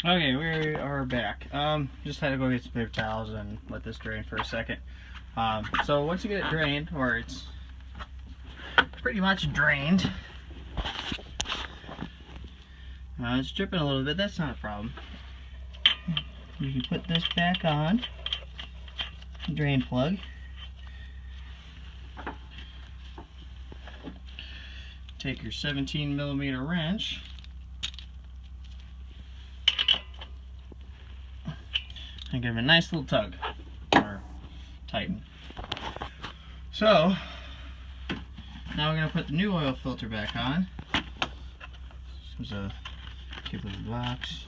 Okay, we are back. Just had to go get some paper towels and let this drain for a second. So once you get it drained, or it's pretty much drained, it's dripping a little bit. That's not a problem. You can put this back on the drain plug. Take your 17mm wrench and give it a nice little tug, or tighten. So now we're going to put the new oil filter back on. This was a cute little box.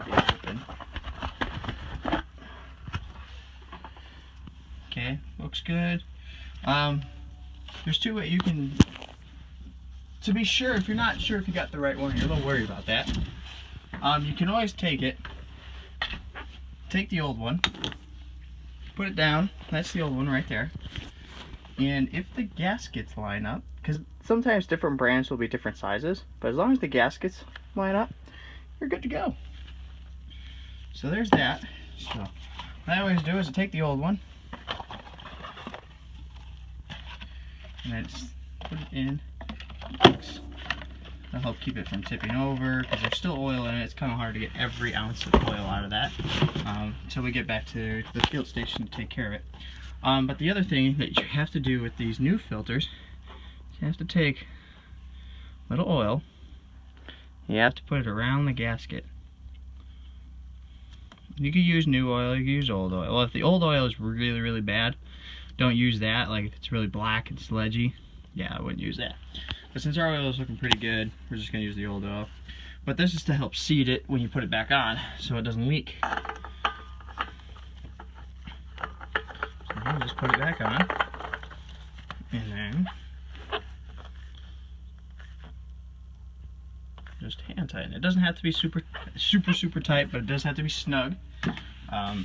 Open. Okay, looks good. There's two ways you can, to be sure, if you're not sure if you got the right one, you're a little worried about that. You can always take the old one, put it down. That's the old one right there. And if the gaskets line up, because sometimes different brands will be different sizes, but as long as the gaskets line up, you're good to go. So there's that. So what I always do is I take the old one and I just put it in. That'll help keep it from tipping over, because there's still oil in it. It's kind of hard to get every ounce of oil out of that until we get back to the field station to take care of it. But the other thing that you have to do with these new filters, you have to take a little oil, you have to put it around the gasket. You can use new oil, you can use old oil. Well, if the old oil is really, really bad, don't use that. Like if it's really black and sludgy, yeah, I wouldn't use that. But since our oil is looking pretty good, we're just going to use the old oil. But this is to help seat it when you put it back on, so it doesn't leak. So I'll just put it back on, and then just hand tighten. It doesn't have to be super tight, but it does have to be snug. Because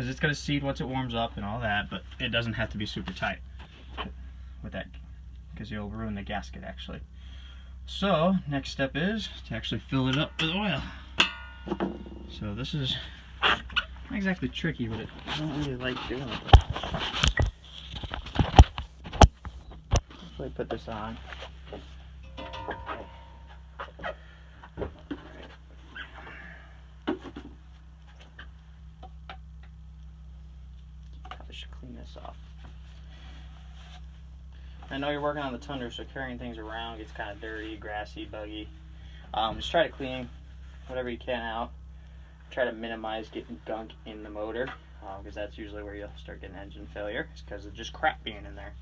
it's going to seat once it warms up and all that, but it doesn't have to be super tight with that, because you'll ruin the gasket actually. So next step is to actually fill it up with oil. So this is not exactly tricky, but I don't really like doing it. So I put this on. Probably should clean this off. I know you're working on the Tundra, so carrying things around gets kind of dirty, grassy, buggy. Just try to clean whatever you can out. Try to minimize getting gunk in the motor, because that's usually where you'll start getting engine failure. It's because of just crap being in there.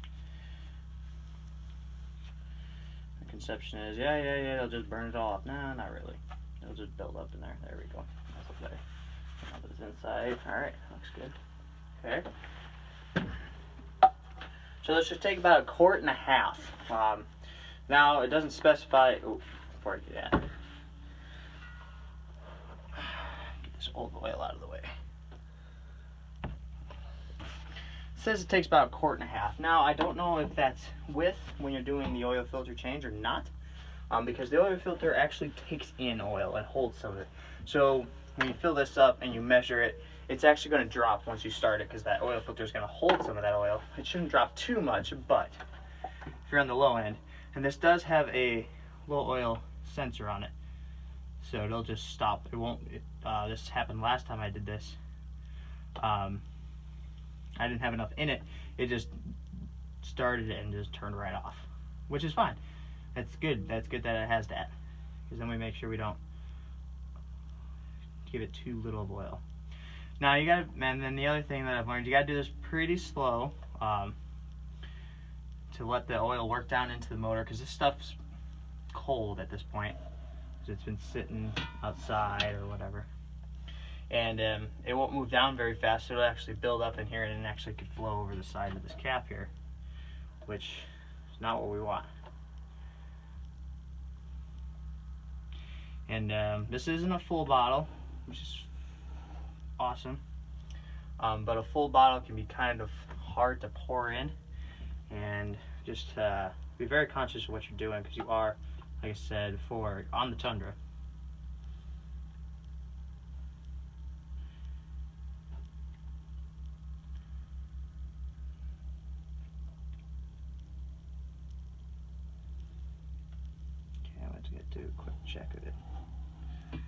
The conception is, yeah, it'll just burn it all up. No, not really. It'll just build up in there. There we go. That's up there. Now put this inside. Alright, looks good. Okay. So let's just take about 1.5 quarts. Now it doesn't specify. Oh, before I do that, get this old oil out of the way. It says it takes about 1.5 quarts. Now I don't know if that's with when you're doing the oil filter change or not, because the oil filter actually takes in oil and holds some of it. So when you fill this up and you measure it, it's actually going to drop once you start it, because that oil filter is going to hold some of that oil. It shouldn't drop too much, but if you're on the low end, and this does have a low oil sensor on it, so it'll just stop. It won't. This happened last time I did this. I didn't have enough in it. It just started it and just turned right off, which is fine. That's good. That's good that it has that, because then we make sure we don't give it too little of oil. Now you gotta, and then the other thing that I've learned, you gotta do this pretty slow to let the oil work down into the motor, because this stuff's cold at this point, because it's been sitting outside or whatever. And it won't move down very fast, so it'll actually build up in here, and it actually could flow over the side of this cap here, which is not what we want. And this isn't a full bottle, which is awesome, but a full bottle can be kind of hard to pour in, and just be very conscious of what you're doing, because you are, like I said before, on the Tundra. do a quick check of it. And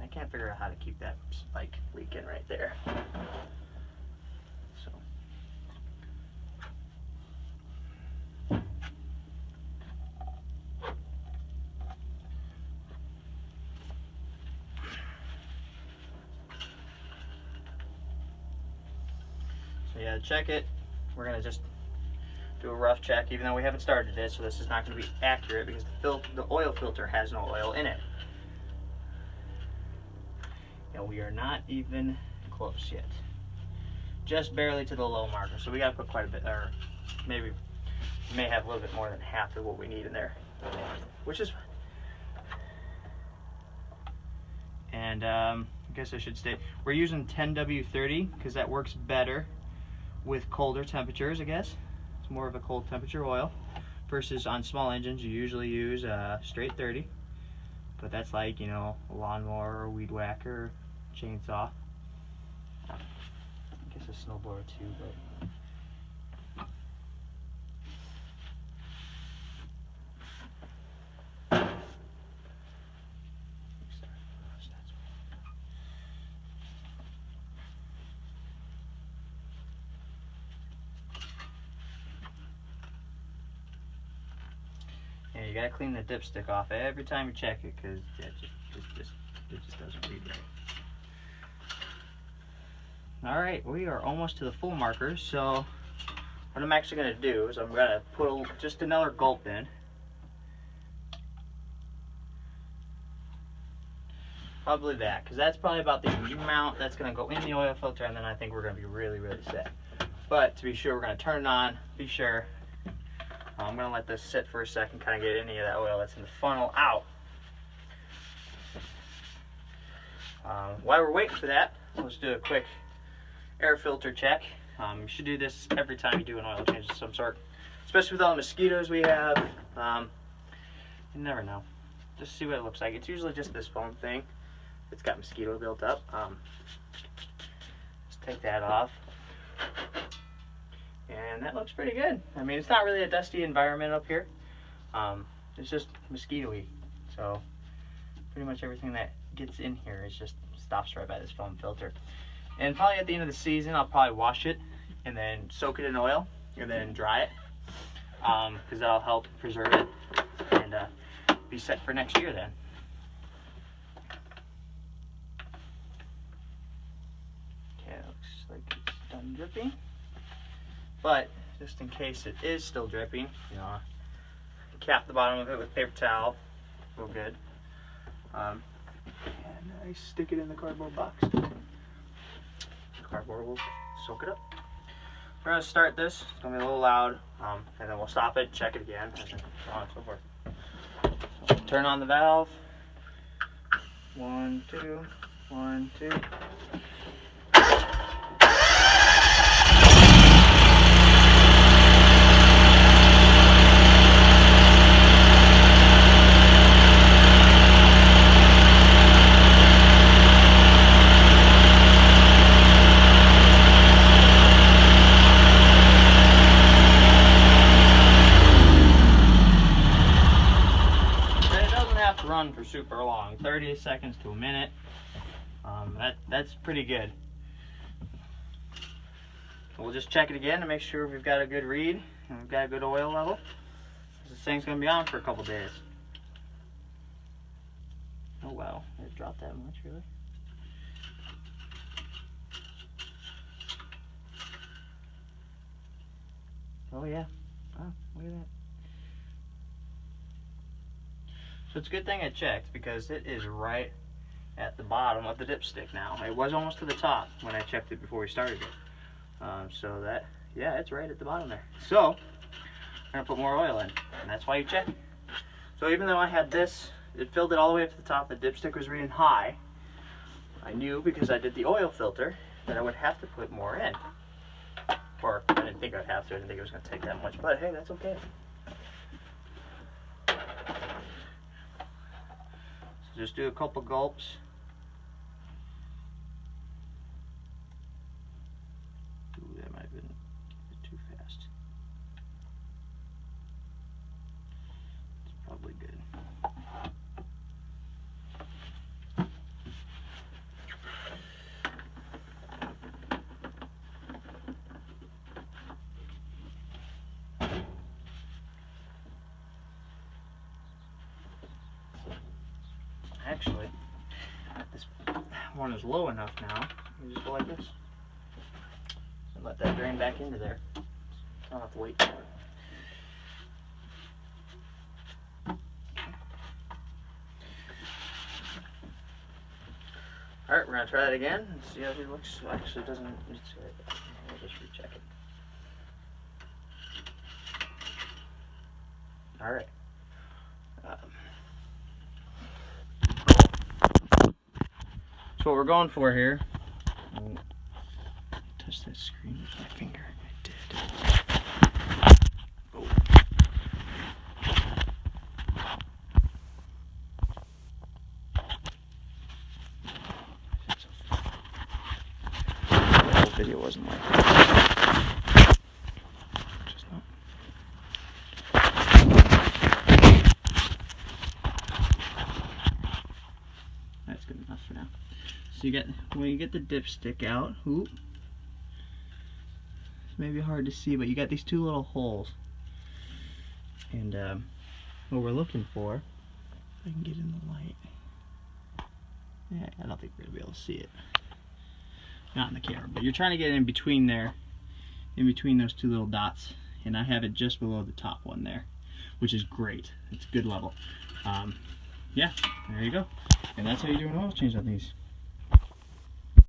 I can't figure out how to keep that spike leaking right there. So. So yeah, check it. We're gonna just do a rough check, even though we haven't started it, so this is not going to be accurate because the oil filter has no oil in it. And we are not even close yet. Just barely to the low marker, so we got to put quite a bit, or maybe we may have a little bit more than half of what we need in there, which is fine. And I guess I should state, we're using 10W30 because that works better with colder temperatures, I guess. More of a cold temperature oil versus on small engines you usually use straight 30, but that's like, you know, a lawnmower or a weed whacker, chainsaw, I guess a snowblower too, but yeah, you gotta clean the dipstick off every time you check it, because it just doesn't read right. Alright, we are almost to the full marker, so what I'm actually going to do is I'm going to put just another gulp in. Probably that, because that's probably about the amount that's going to go in the oil filter, and then I think we're going to be really, really set. But to be sure, we're going to turn it on, be sure. I'm going to let this sit for a second, kind of get any of that oil that's in the funnel out. While we're waiting for that, let's do a quick air filter check. You should do this every time you do an oil change of some sort, especially with all the mosquitoes we have. You never know. Just see what it looks like. It's usually just this foam thing. It's got mosquito built up. Just take that off. And that looks pretty good. I mean, it's not really a dusty environment up here. It's just mosquito-y. So pretty much everything that gets in here is just stops right by this foam filter. And probably at the end of the season, I'll probably wash it and then soak it in oil and then dry it, because that'll help preserve it and be set for next year then. Okay, it looks like it's done dripping. But just in case it is still dripping, you know, cap the bottom of it with paper towel, real good. And I stick it in the cardboard box. Cardboard will soak it up. We're going to start this. It's going to be a little loud, and then we'll stop it, check it again, and then so on and so forth. So turn on the valve. 1, 2, 1, 2. Run for super long, 30 seconds to a minute. That's pretty good. We'll just check it again to make sure we've got a good read and we've got a good oil level. This thing's gonna be on for a couple days. Oh wow, it dropped that much, really? Oh yeah. Oh, look at that. So it's a good thing I checked, because it is right at the bottom of the dipstick now. It was almost to the top when I checked it before we started it. So that, yeah, it's right at the bottom there. So, I'm going to put more oil in, and that's why you check. So even though I had this, it filled it all the way up to the top, the dipstick was reading high. I knew, because I did the oil filter, that I would have to put more in. Or, I didn't think I'd have to, I didn't think it was going to take that much, but hey, that's okay. Just do a couple gulps. Ooh, that might have been a bit too fast. It's Actually, this one is low enough now. You just go like this and let that drain back into there. I don't have to wait for it. Alright, we're going to try that again and see how it looks. Actually, it doesn't. We'll just recheck it. Alright. So what we're going for here. Touch that screen with my finger. I did. Oh. The whole video wasn't like that. Just not. That's good enough for now. So you get, when you get the dipstick out, oop, it's maybe hard to see, but you got these two little holes. And what we're looking for, if I can get in the light. Yeah, I don't think we're gonna be able to see it. Not in the camera, but you're trying to get in between there, in between those two little dots. And I have it just below the top one there, which is great. It's good level. Yeah, there you go. And that's how you do an oil change on these.